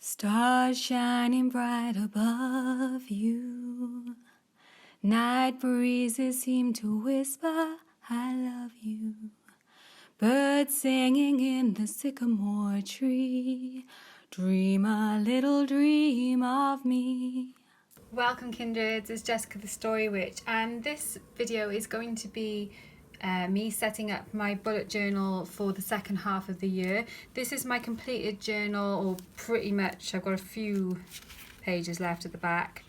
Stars shining bright above you. Night breezes seem to whisper, I love you. Birds singing in the sycamore tree. Dream a little dream of me. Welcome kindreds, it's Jessica the Story Witch, and this video is going to be me setting up my bullet journal for the second half of the year. This is my completed journal, or pretty much. I've got a few pages left at the back,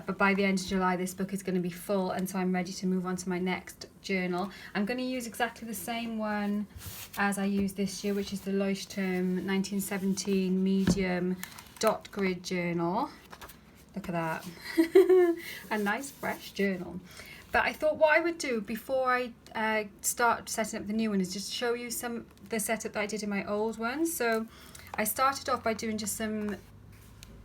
but by the end of July this book is going to be full, and so I'm ready to move on to my next journal. I'm going to use exactly the same one as I used this year, which is the Leuchtturm 1917 medium dot grid journal. Look at that. A nice fresh journal. But I thought what I would do before I start setting up the new one is just show you the setup that I did in my old one. So I started off by doing just some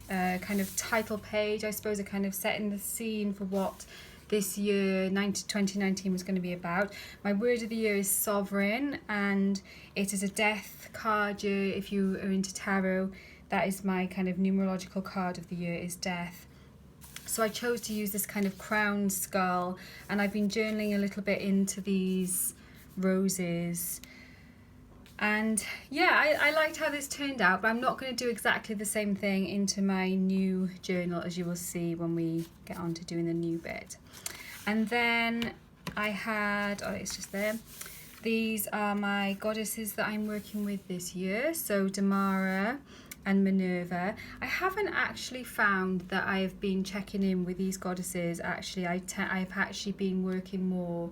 kind of title page, I suppose, a kind of setting the scene for what this year 2019 was going to be about. My word of the year is sovereign, and it is a death card year. If you are into tarot, that is my kind of numerological card of the year, is death. So I chose to use this kind of crown skull, and I've been journaling a little bit into these roses. And yeah, I liked how this turned out, but I'm not going to do exactly the same thing into my new journal, as you will see when we get on to doing the new bit. And then I had, oh, it's just there. These are my goddesses that I'm working with this year. So Damara and Minerva. I haven't actually found that I have been checking in with these goddesses. Actually, I've actually been working more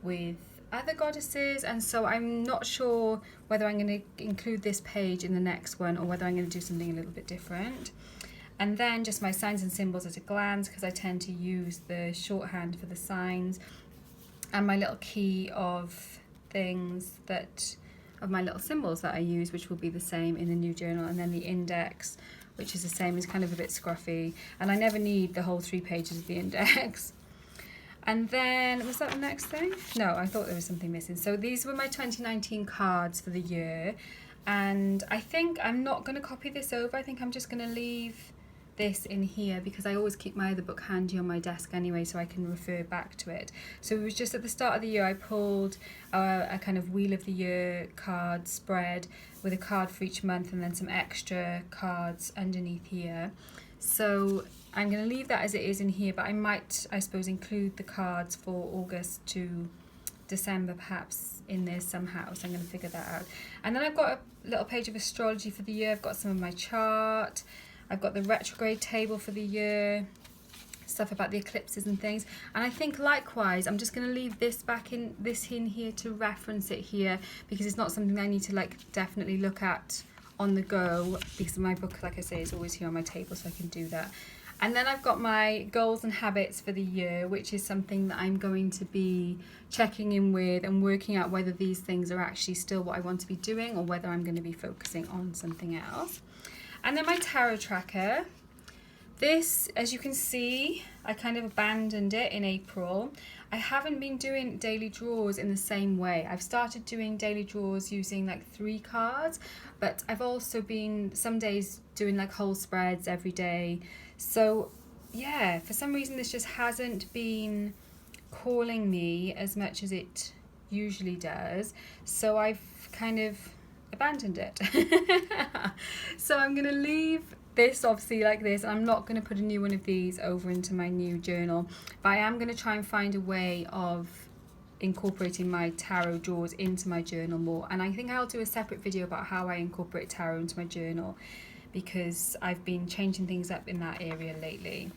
with other goddesses, and so I'm not sure whether I'm going to include this page in the next one or whether I'm going to do something a little bit different. And then just my signs and symbols at a glance, because I tend to use the shorthand for the signs, and my little key of things of my little symbols that I use, which will be the same in the new journal, and then the index, which is the same, is kind of a bit scruffy, and I never need the whole 3 pages of the index. And then, was that the next thing? No, I thought there was something missing. So these were my 2019 cards for the year, and I think I'm not going to copy this over. I think I'm just going to leave this in here, because I always keep my other book handy on my desk anyway, so I can refer back to it. So it was just at the start of the year I pulled a kind of wheel of the year card spread with a card for each month, and then some extra cards underneath here. So I'm going to leave that as it is in here, but I might, I suppose, include the cards for August to December perhaps in there somehow, so I'm going to figure that out. And then I've got a little page of astrology for the year. I've got some of my chart, I've got the retrograde table for the year, stuff about the eclipses and things. And I think likewise I'm just going to leave this in here to reference it here, because it's not something I need to definitely look at on the go, because my book, like I say, is always here on my table, so I can do that. And then I've got my goals and habits for the year, which is something that I'm going to be checking in with and working out whether these things are actually still what I want to be doing, or whether I'm going to be focusing on something else. And then my tarot tracker. This, as you can see, I kind of abandoned it in April. I haven't been doing daily draws in the same way. I've started doing daily draws using 3 cards, but I've also been some days doing whole spreads every day. So yeah, for some reason this just hasn't been calling me as much as it usually does. So I've kind of abandoned it. So I'm going to leave this obviously like this. I'm not going to put a new one of these over into my new journal, but I am going to try and find a way of incorporating my tarot draws into my journal more. And I think I'll do a separate video about how I incorporate tarot into my journal, because I've been changing things up in that area lately.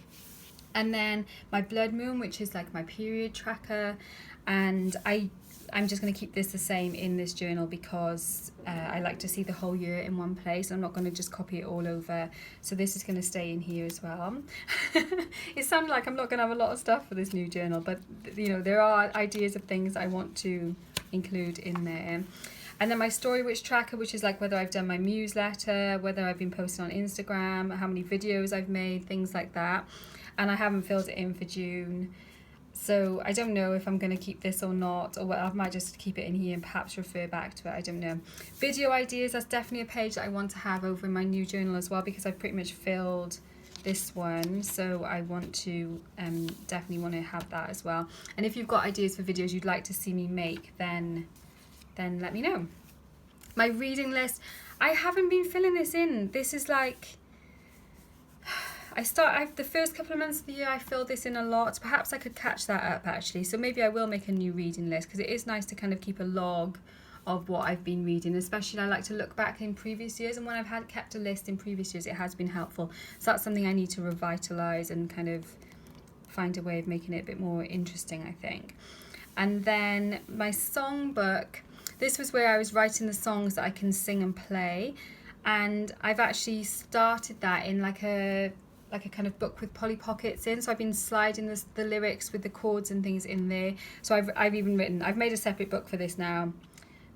And then my blood moon, which is my period tracker, and I'm just going to keep this the same in this journal, because I like to see the whole year in one place. I'm not going to just copy it all over, so this is going to stay in here as well. It sounds like I'm not going to have a lot of stuff for this new journal, but you know, there are ideas of things I want to include in there. And then my Story Witch tracker, which is whether I've done my newsletter, whether I've been posting on Instagram, how many videos I've made, things like that. And I haven't filled it in for June. So I don't know if I'm going to keep this or not, or I might just keep it in here and perhaps refer back to it. I don't know. Video ideas, that's definitely a page that I want to have over in my new journal as well, because I've pretty much filled this one, so I want to definitely want to have that as well. And if you've got ideas for videos you'd like to see me make, then let me know. My reading list, I haven't been filling this in. This is like, the first couple of months of the year I filled this in a lot. Perhaps I could catch that up actually. So maybe I will make a new reading list, because it is nice to kind of keep a log of what I've been reading. Especially I like to look back in previous years, and when I've kept a list in previous years, it has been helpful. So that's something I need to revitalise and kind of find a way of making it a bit more interesting, I think. And then my songbook, this was where I was writing the songs that I can sing and play. And I've actually started that in like a kind of book with Polly Pockets in. So I've been sliding the lyrics with the chords and things in there. So I've even written, I've made a separate book for this now.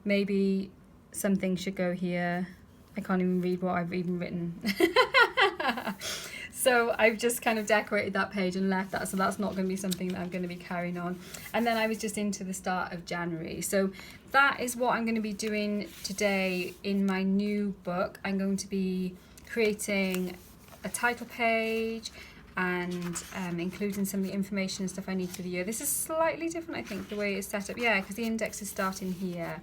Maybe something should go here. I can't even read what I've even written. So I've just kind of decorated that page and left that. So that's not going to be something that I'm going to be carrying on. And then I was just into the start of January. So that is what I'm going to be doing today in my new book. I'm going to be creating a title page and including some of the information and stuff I need for the year. This is slightly different, I think, the way it's set up. Yeah, because the index is starting here.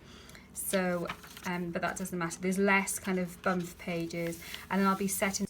So, but that doesn't matter. There's less kind of bump pages, and then I'll be setting.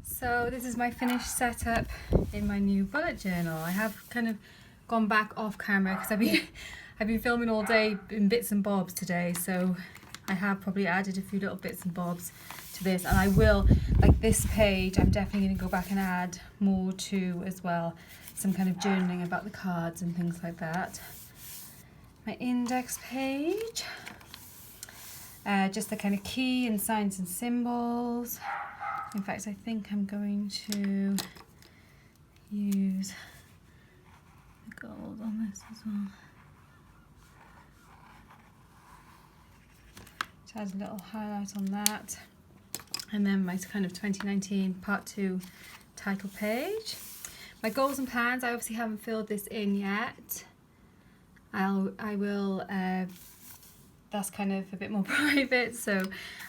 So this is my finished setup in my new bullet journal. I have kind of gone back off camera because I've been filming all day in bits and bobs today, so I have probably added a few little bits and bobs to this, and I will, like this page, I'm definitely going to go back and add more to as well, some kind of journaling about the cards and things like that. My index page, just the kind of key and signs and symbols. In fact, I think I'm going to use the gold on this as well. Just add a little highlight on that. And then my kind of 2019 part 2 title page. My goals and plans, I obviously haven't filled this in yet. I will, that's kind of a bit more private, so,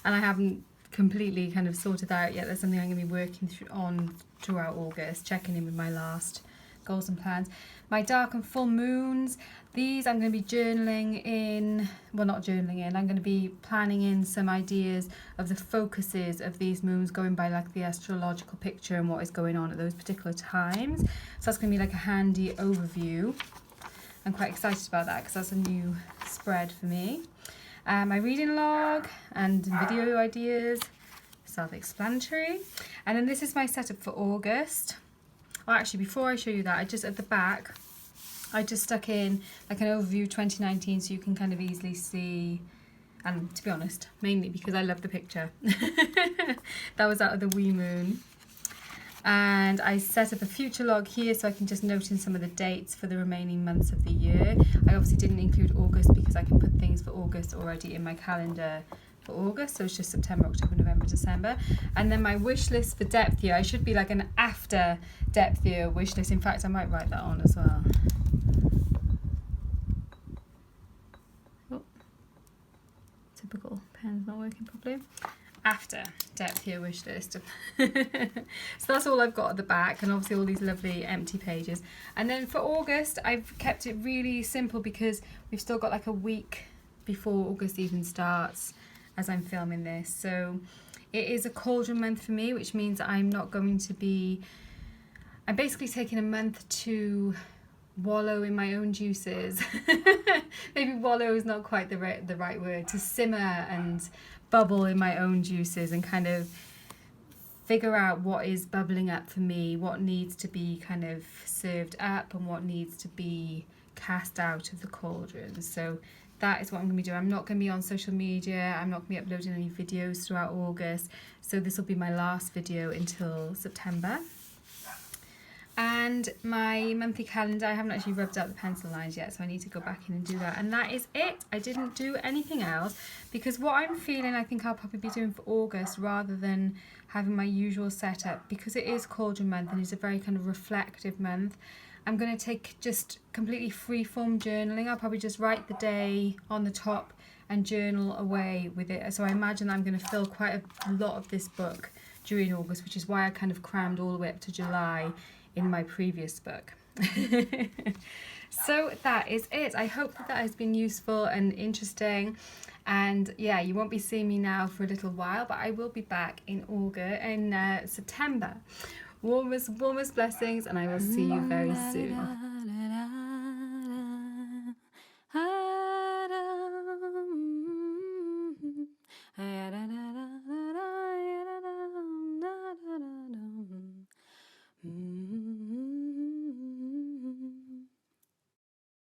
and I haven't completely kind of sorted that out yet. That's something I'm going to be working on throughout August, checking in with my last goals and plans. My dark and full moons, these I'm going to be journaling in, well not journaling in, I'm going to be planning in some ideas of the focuses of these moons, going by like the astrological picture and what is going on at those particular times. So that's going to be like a handy overview. I'm quite excited about that because that's a new spread for me. My reading log and video ideas, self-explanatory. And then this is my setup for August. Well, actually, before I show you that, I just, at the back, I just stuck in like an overview 2019 so you can kind of easily see, and to be honest, mainly because I love the picture. That was out of the wee moon. And I set up a future log here so I can just note in some of the dates for the remaining months of the year. I obviously didn't include August because I can put things for August already in my calendar for August, so it's just September, October, November, December. And then my wish list for depth year, I should be like an after depth year wish list. In fact, I might write that on as well. Oh, typical pen's not working properly. After depth year wish list. So that's all I've got at the back, and obviously all these lovely empty pages. And then for August, I've kept it really simple because we've still got like a week before August even starts as I'm filming this. So it is a cauldron month for me, which means I'm not going to be, I'm basically taking a month to wallow in my own juices. Maybe wallow is not quite the right word, to simmer and bubble in my own juices and kind of figure out what is bubbling up for me, what needs to be kind of served up and what needs to be cast out of the cauldron. So that is what I'm going to be doing. I'm not going to be on social media, I'm not going to be uploading any videos throughout August, so this will be my last video until September. And my monthly calendar, I haven't actually rubbed out the pencil lines yet, so I need to go back in and do that. And that is it. I didn't do anything else because what I'm feeling, I think I'll probably be doing for August rather than having my usual setup, because it is cauldron month and it's a very kind of reflective month. I'm going to take just completely free-form journaling. I'll probably just write the day on the top and journal away with it. So I imagine I'm going to fill quite a lot of this book during August, which is why I kind of crammed all the way up to July in my previous book. So that is it. I hope that has been useful and interesting, and yeah, you won't be seeing me now for a little while, but I will be back in September. Warmest blessings, and I will see you very soon.